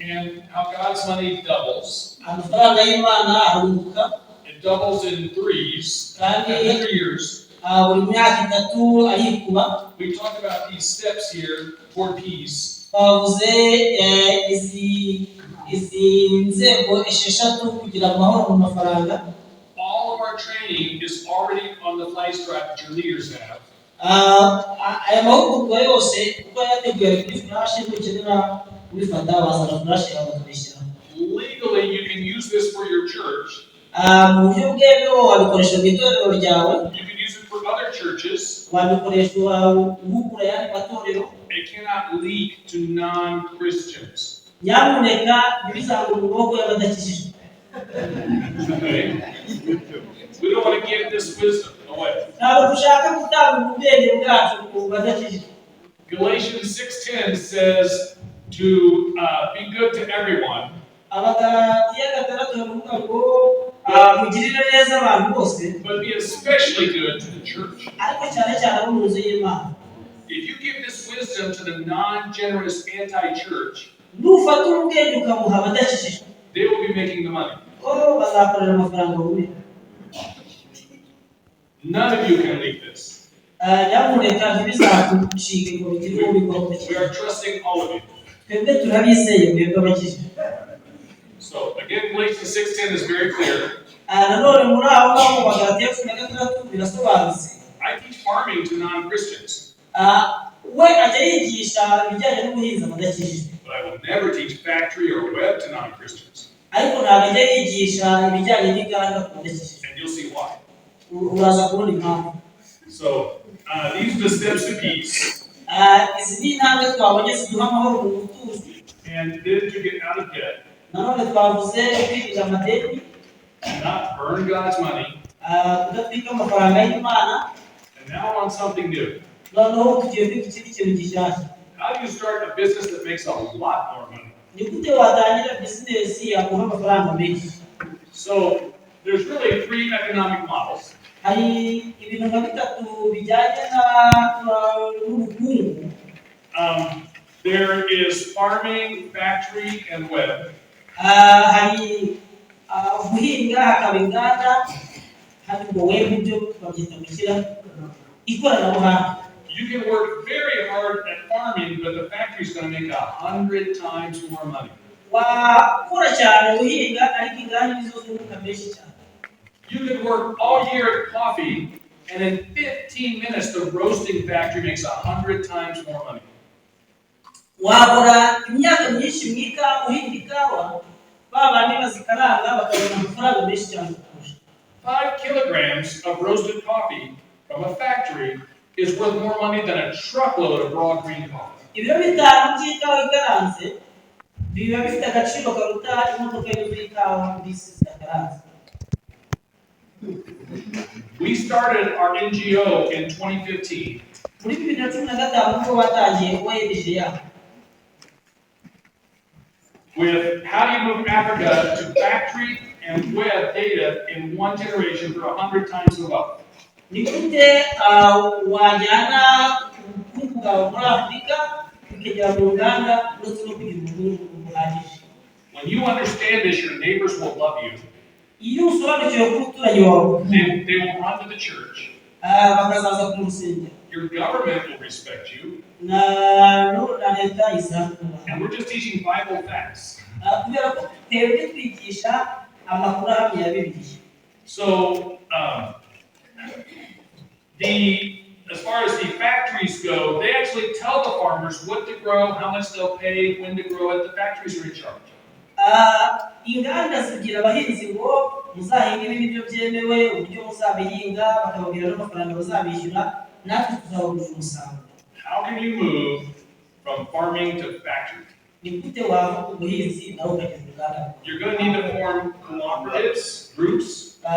and how God's money doubles. It doubles in threes every 3 years. We talk about these steps here toward peace. All of our training is already on the flight strap that your leaders have. Legally, you can use this for your church. You can use it for other churches. It cannot leak to non-Christians. Okay. We don't want to give this wisdom away. Galatians 6:10 says to be good to everyone. But be especially good to the church. If you give this wisdom to the non-generous anti-church, they will be making the money. None of you can leak this. We are trusting all of you. So again, Galatians 6:10 is very clear. I teach farming to non-Christians. But I will never teach factory or web to non-Christians. And you'll see why. So these are the steps to peace. And then to get out of debt. And not burn God's money. And now on something new. How do you start a business that makes a lot more money? So there's really 3 economic models. There is farming, factory, and web. You can work very hard at farming, but the factory is going to make 100 times more money. You can work all year at coffee, and in 15 minutes, the roasting factory makes 100 times more money. 5 kilograms of roasted coffee from a factory is worth more money than a truckload of raw green coffee. We started our NGO in 2015. With how do you move Africa to factory and web data in 1 generation for 100 times the wealth? When you understand this, your neighbors will love you. They will run to the church. Your government will respect you. And we're just teaching Bible facts. So, as far as the factories go, they actually tell the farmers what to grow, how much they'll pay, when to grow it. The factories are in charge. How can you move from farming to factory? You're going to need to form cooperatives, groups, so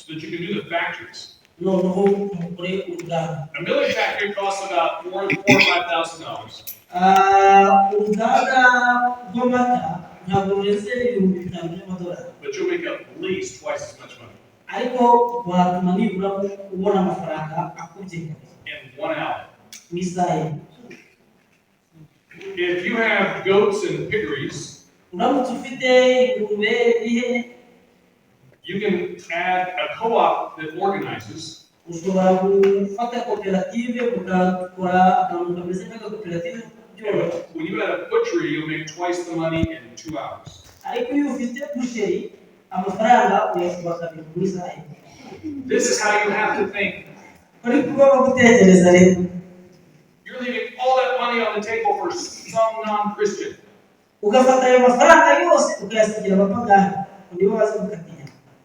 that you can do the factories. A milling factory costs about $4,000 or $5,000. But you'll make at least twice as much money. In 1 hour. If you have goats and piggeries, you can add a co-op that organizes. When you add a butchery, you'll make twice the money in 2 hours. This is how you have to think. You're leaving all that money on the table for some non-Christian.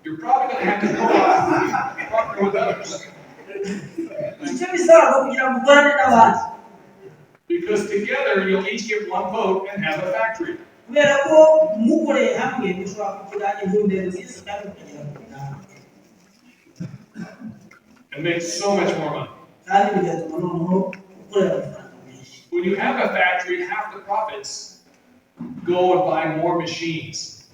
You're probably going to have to partner with others. Because together you'll each get one vote and have a factory. And make so much more money. When you have a factory, half the profits go and buy more machines.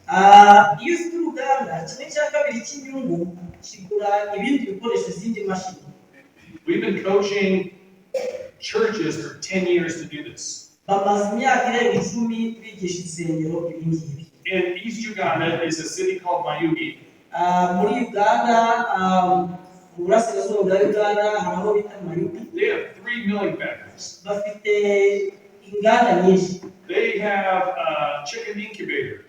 We've been coaching churches for 10 years to do this. In East Uganda is a city called Mayugi. They have 3 milling factories. They have a chicken incubator.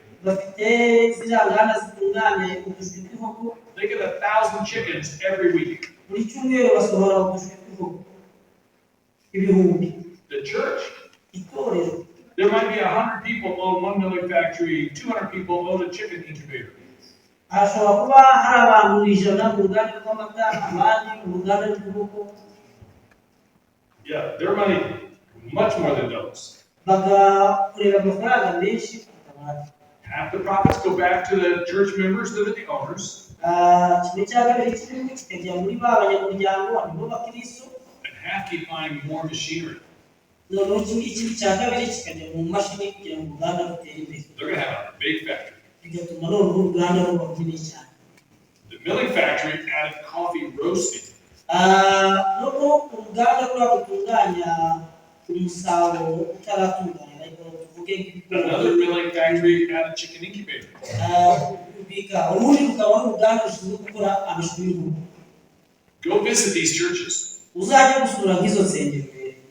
They get 1,000 chickens every week. The church, there might be 100 people own one milling factory, 200 people own a chicken incubator. Yeah, their money much more than doubles. Half the profits go back to the church members that are the owners. And half keep buying more machinery. They're going to have a big factory. The milling factory added coffee roasting. Another milling factory added chicken incubator. Go visit these churches.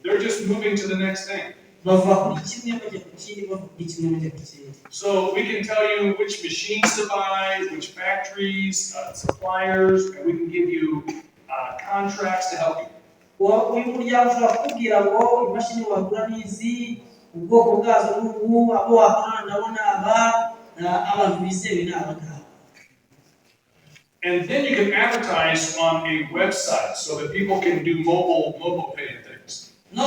They're just moving to the next thing. So we can tell you which machines to buy, which factories, suppliers, and we can give you contracts to help you. And then you can advertise on a website so that people can do mobile pay and things. I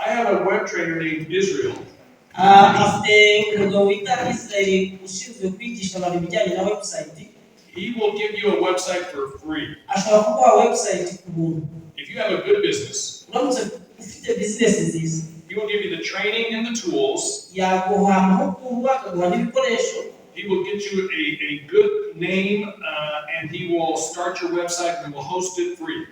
have a web trainer named Israel. He will give you a website for free. If you have a good business, he will give you the training and the tools. He will get you a good name and he will start your website and will host it free.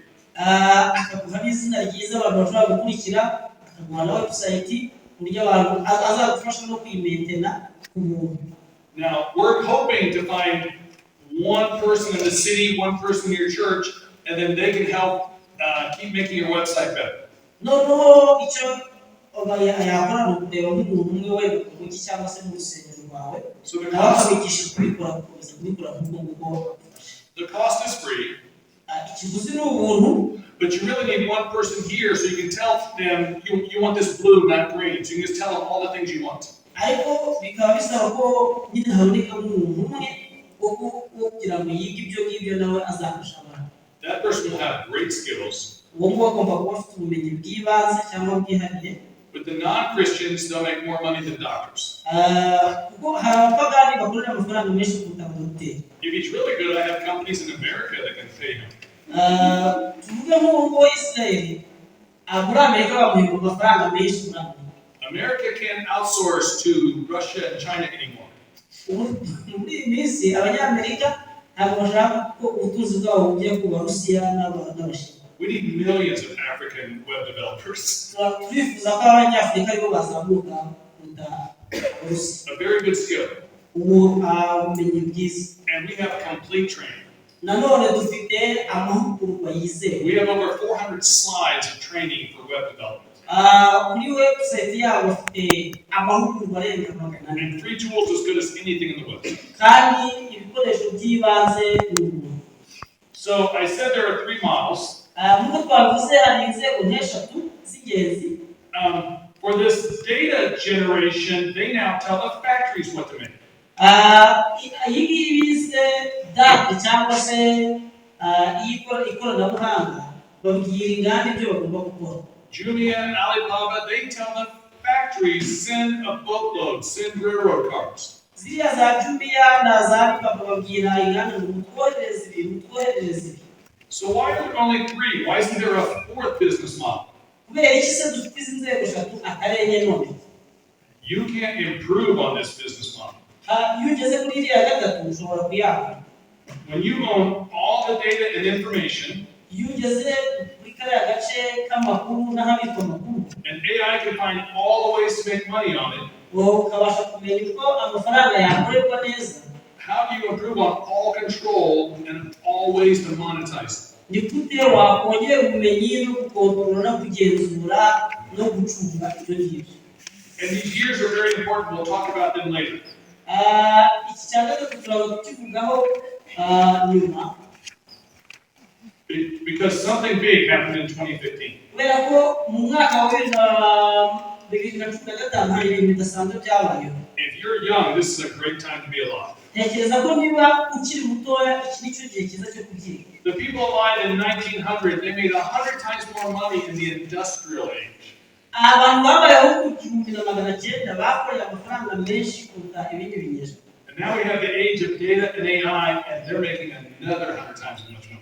Now, we're hoping to find one person in the city, one person in your church, and then they can help keep making your website better. So the cost is free, but you really need one person here so you can tell them you want this blue, not green. So you can just tell them all the things you want. That person will have great skills. But the non-Christians, they'll make more money than doctors. If he's really good, I have companies in America that can pay him. America can't outsource to Russia and China anymore. We need millions of African web developers. A very good skill. And we have complete training. We have over 400 slides of training for web development. And free tools as good as anything in the web. So I said there are 3 models. For this data generation, they now tell the factories what to make. Jumia and Alibaba, they tell the factories, send a boatload, send railroad cars. So why are there only 3? Why isn't there a 4th business model? You can't improve on this business model. When you own all the data and information, and AI can find all the ways to make money on it, how do you improve on all control and all ways to monetize it? And these years are very important. We'll talk about them later. Because something big happened in 2015. If you're young, this is a great time to be alive. The people alive in 1900, they made 100 times more money in the industrial age. And now we have the age of data and AI, and they're making another 100 times as much money.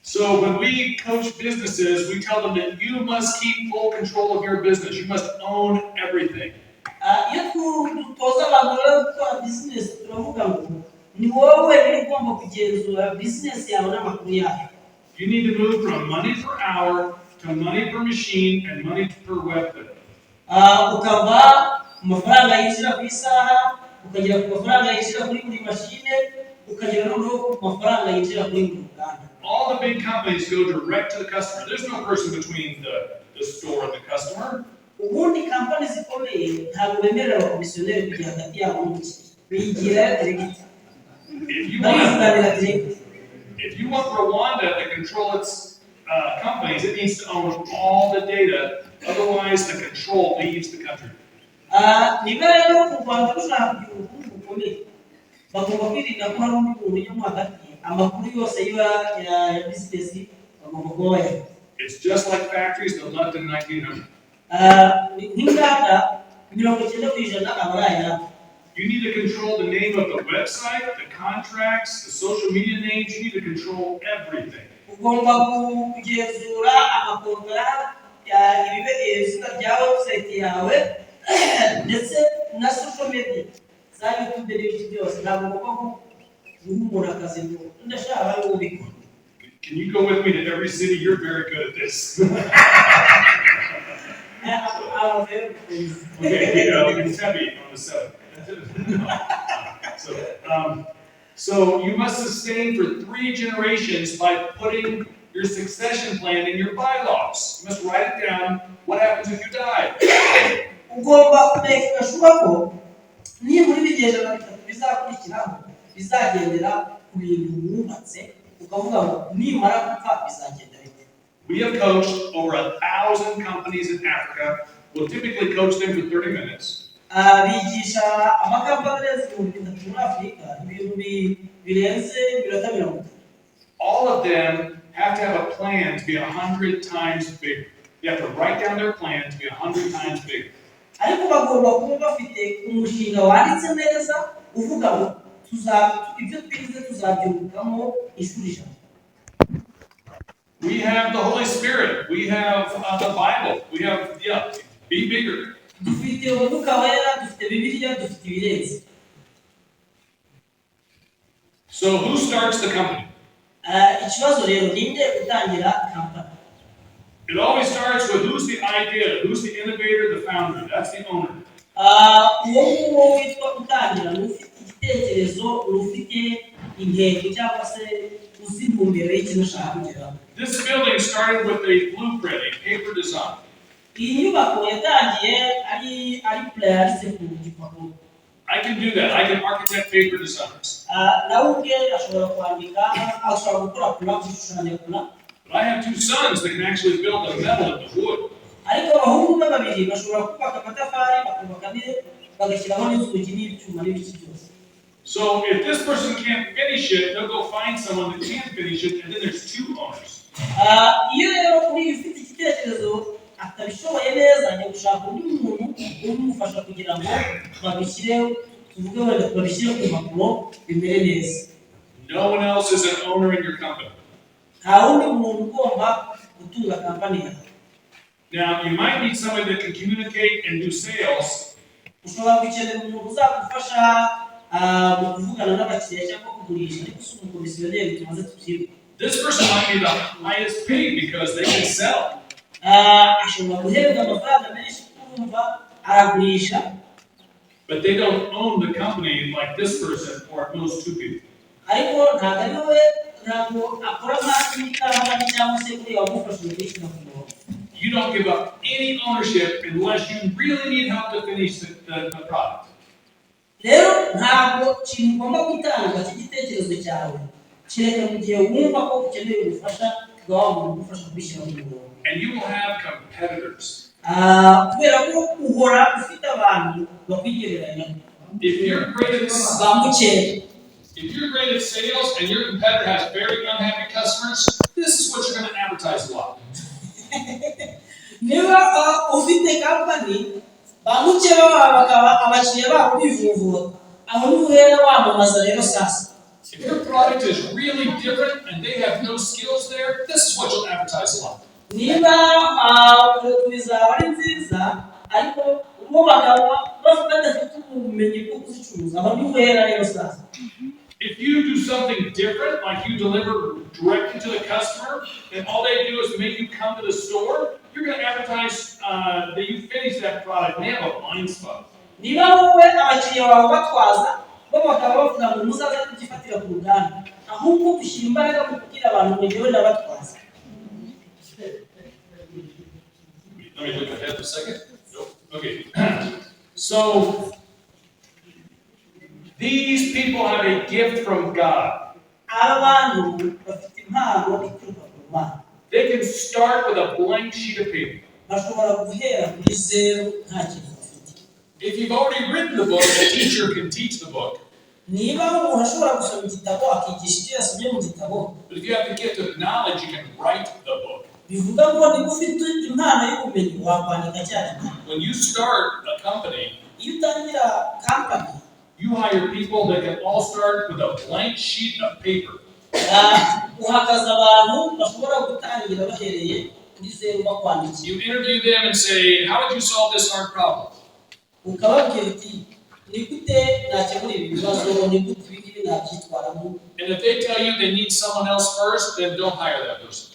So when we coach businesses, we tell them that you must keep full control of your business. You must own everything. You need to move from money per hour to money per machine and money per web click. All the big companies go direct to the customer. There's no person between the store and the customer. If you want Rwanda to control its companies, it needs to own all the data. Otherwise, the control leaves the country. It's just like factories that left in 1900. You need to control the name of the website, the contracts, the social media names. You need to control everything. Can you go with me to every city? You're very good at this. Okay, it's heavy on the 7th. So you must sustain for 3 generations by putting your succession plan in your bylaws. You must write it down. What happens if you die? We have coached over 1,000 companies in Africa. We'll typically coach them for 30 minutes. All of them have to have a plan to be 100 times bigger. They have to write down their plan to be 100 times bigger. We have the Holy Spirit. We have the Bible. We have, be bigger. dufite umwuka wera, dufite Bibiliya, dufite ibirenze. So who starts the company? Ikibazo rero ninde utangira company? It always starts with who's the idea, who's the innovator, the founder. That's the owner. Uwo witwa utangira n'ufite igitekerezo, ufite intego cyangwa se uzi intumbero y'ikintu ushaka kugeraho. This building started with a blueprint, a paper design. Iyi nyubako yatangiye ari plan ku gipapuro. I can do that. I can architect paper designs. Nawe ubwe ashobora kwandika, ashobora gukora plan, gushushanya plan. But I have two sons that can actually build the metal and the wood. Ariko abahungu be babiri bashobora kubaka amatafari, bakubaka bagashyiraho n'inzugi n'ibyuma n'ibiki byose. So if this person can't finish it, they'll go find someone that can finish it, and then there's two owners. Iyo rero uri ufite igitekerezo atabishoboye neza, ajya gushaka undi muntu umufasha kugira ngo babishyireho, tuvuge wenda babishyire ku mpapuro bimere neza. No one else is an owner in your company. Nta wundi muntu ugomba gutunga kampani yawe. Now, you might need somebody that can communicate and do sales. Ushobora gukenera umuntu uzagufasha mu kuvugana n'abakiriya cyangwa kugurisha, ariko si umukomisiyoneri tumaze tubyibuka. This person might be the highest paid because they can sell. Ashobora guhembwa amafaranga menshi kumva aragurisha. But they don't own the company like this person or those two people. Ariko ntabwo ari we, ntabwo akora nk'aho kampani cyangwa se kuri wamufasha kugurisha ku murongo. You don't give up any ownership unless you really need help to finish the product. Rero ntabwo kintu ugomba gutanga cy'igitekerezo cyawe kereka mu gihe wumva ko ukeneye ubufasha bwa wa muntu ugufasha kubishyira mu murongo. And you will have competitors. Kubera ko uhora ufite abantu bakwigereranya. If you're great at sales and your competitor has very unhappy customers, this is what you're going to advertise a lot. Niba ufite company bamuke bakaba abakiriya babo bivuvura, aho nuhera wamamaza rero sasa. If your product is really different and they have no skills there, this is what you'll advertise a lot. Niba bizaba ari nziza ariko bo bakaba badafite ubumenyi bwo kuzicuruza, aho nuhera rero sasa. If you do something different, like you deliver directly to the customer, and all they do is make you come to the store, you're going to advertise that you finished that product. They have a blind spot. Niba wowe abakiriya bawe batwaza, bo bakaba bavuga ngo muzaze kugifatira ku ruganda, ahubwo ushyira imbaraga mu kugira abantu mu gihe wenda batwaza. Let me look ahead for a second. Nope. Okay. So these people have a gift from God. They can start with a blank sheet of paper. If you've already written the book, a teacher can teach the book. But if you have the gift of knowledge, you can write the book. When you start a company, you hire people that can all start with a blank sheet of paper. You interview them and say, how would you solve this hard problem? And if they tell you they need someone else first, then don't hire that person.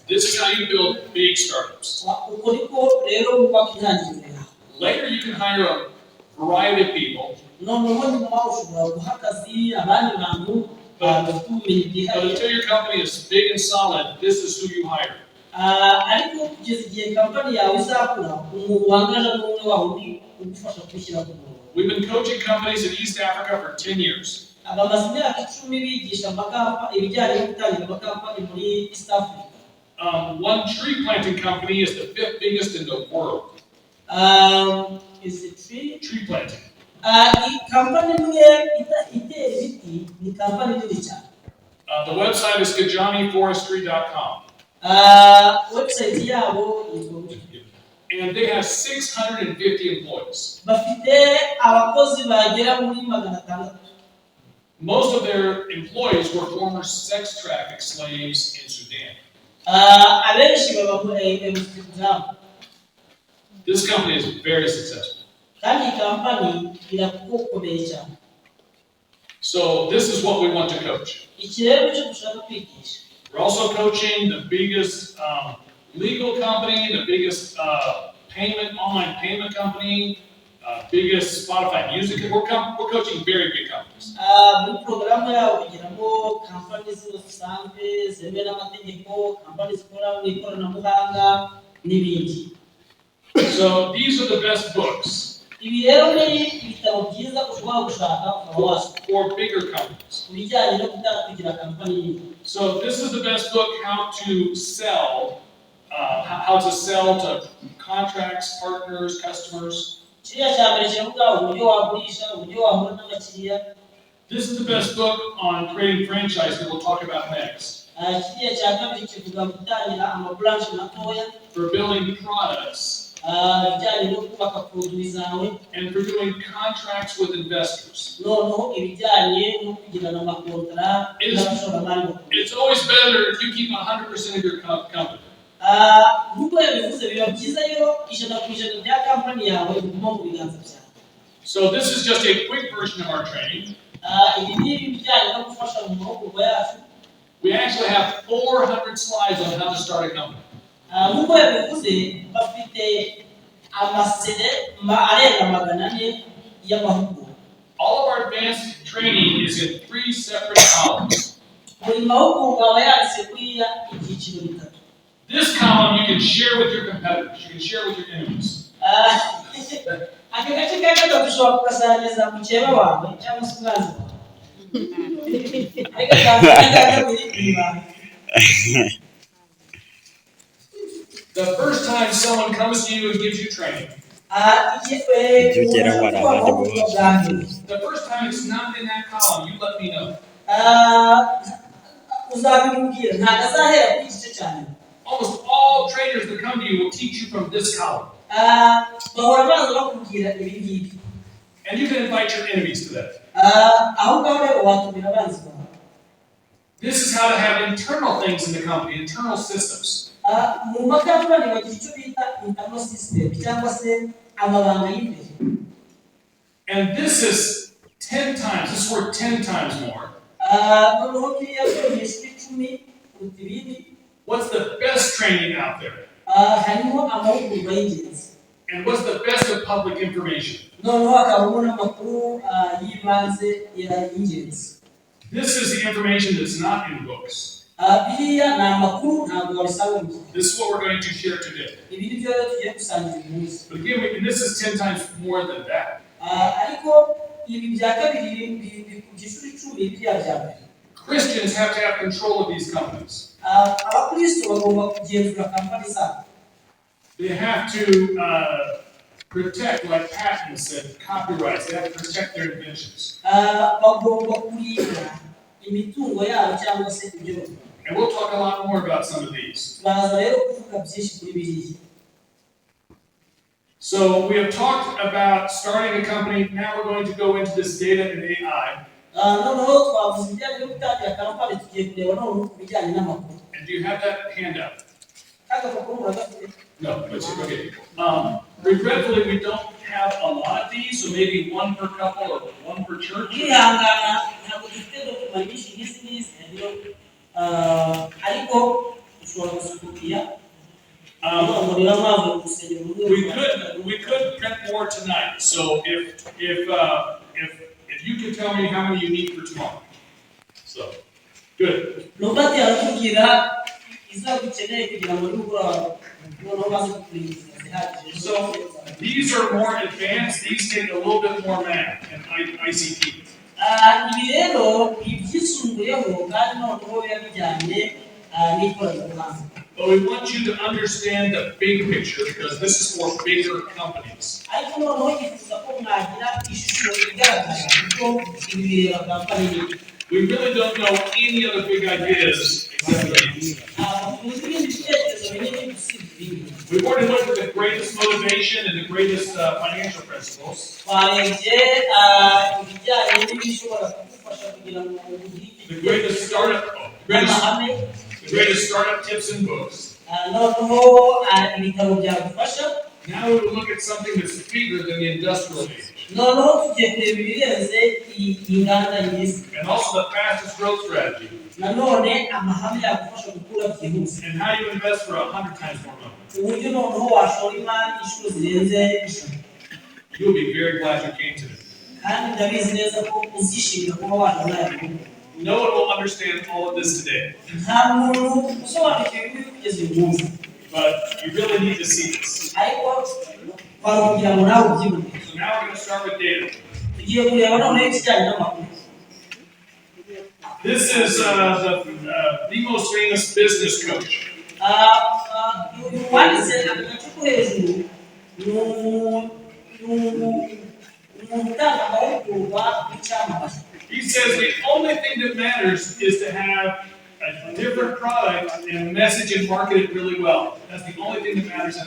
This is how you build big startups. Later, you can hire a variety of people. But until your company is big and solid, this is who you hire. We've been coaching companies in East Africa for 10 years. One tree planting company is the 5th biggest in the world. Is it tree? Tree planting. The website is kajaniforestry.com. And they have 650 employees. Most of their employees were former sex traffic slaves in Sudan. abenshi baba mu Islam This company is very successful. kandi kampani irakomeye cyane. So this is what we want to coach. Iki rero cyo dushaka kwigisha. We're also coaching the biggest legal company, the biggest online payment company, biggest Spotify music. We're coaching very big companies. Muri porogaramu yawe kugiramo kampani zisanzwe zemewe n'amategeko, kampani zikora mu ikoranabuhanga n'ibindi. So these are the best books Ibi rero ni ibitabo byiza ushobora gushaka ukaba wasoma for bigger companies. ku bijyanye no kugira kampani nini. So this is the best book, how to sell to contracts, partners, customers. Kiriya cya mbere kiravuga uburyo wagurisha, uburyo wahura n'abakiriya. This is the best book on creating franchise that we'll talk about next. Kiriya cya kabiri kivuga gutangira amaburanshi matoya. For building products. Ibijyanye no kubaka produit zawe. And for doing contracts with investors. Noneho ibijyanye no kugirana amakontara n'abashoramari. It's always better if you keep 100% of your company. Nk'uko yabivuze biba byiza iyo 100% bya kampani yawe biguma mu biganza byawe. So this is just a quick version of our training. Ibi ni ibijyanye no gufasha mu mahugurwa yacu. We actually have 400 slides on how to start a company. Nk'uko yabivuze bafite amasede arenga 400 y'amahugurwa. All of our advanced training is in 3 separate columns. Buri mahugurwa aba yanditse kuri ibyiciro bitatu. This column you can share with your competitors. You can share with your enemies. Aka gace ka gatatu ushobora kugasangiza mukeba wawe cyangwa se umwanzi wawe. Ariko ka kabiri ibanga. The first time someone comes to you and gives you training. The first time it's not in that column, you let me know. Almost all trainers that come to you will teach you from this column. And you can invite your enemies to that. This is how to have internal things in the company, internal systems. And this is 10 times, this is worth 10 times more. What's the best training out there? And what's the best of public information? This is the information that's not in books. This is what we're going to share today. But again, and this is 10 times more than that. Christians have to have control of these companies. They have to protect, like patents and copyrights. They have to protect their inventions. And we'll talk a lot more about some of these. So we have talked about starting a company. Now we're going to go into this data and AI. And do you have that handout? No, it's okay. Regretfully, we don't have a lot of these, so maybe one per couple or one per church. We could print more tonight. So if you can tell me how many you need for tomorrow. So good. So these are more advanced. These take a little bit more math and ICT. But we want you to understand the big picture because this is for bigger companies. We really don't know any other big ideas except these. We've already looked at the greatest motivation and the greatest financial principles. The greatest startup, the The greatest startup tips and books. noneho ibitabo byagufasha. Now we will look at something that's bigger than the industrial age. noneho tugiye kureba ibirenze inganda nyizi. And also the fastest growth strategy. nanone amahame yagufasha gukura byihuse. And how you invest for 100 times more money. uburyo noneho washora imari inshuro zirenze ijana. You'll be very glad you came today. kandi ndabizi neza ko uzishimira kuba wabona yawe. No one will understand all of this today. nta muntu usobanukiwe ibiri kugeza uyu munsi. But you really need to see this. ariko twakugira ngo nawe ubyibone. So now we're going to start with data. tugiye kureba noneho ikijyanye n'amakuru. This is the most famous business coach. wanditse agace ko hejuru ni umutanga amahugurwa w'icyamamare. He says the only thing that matters is to have a different product and message and market it really well. That's the only thing that matters.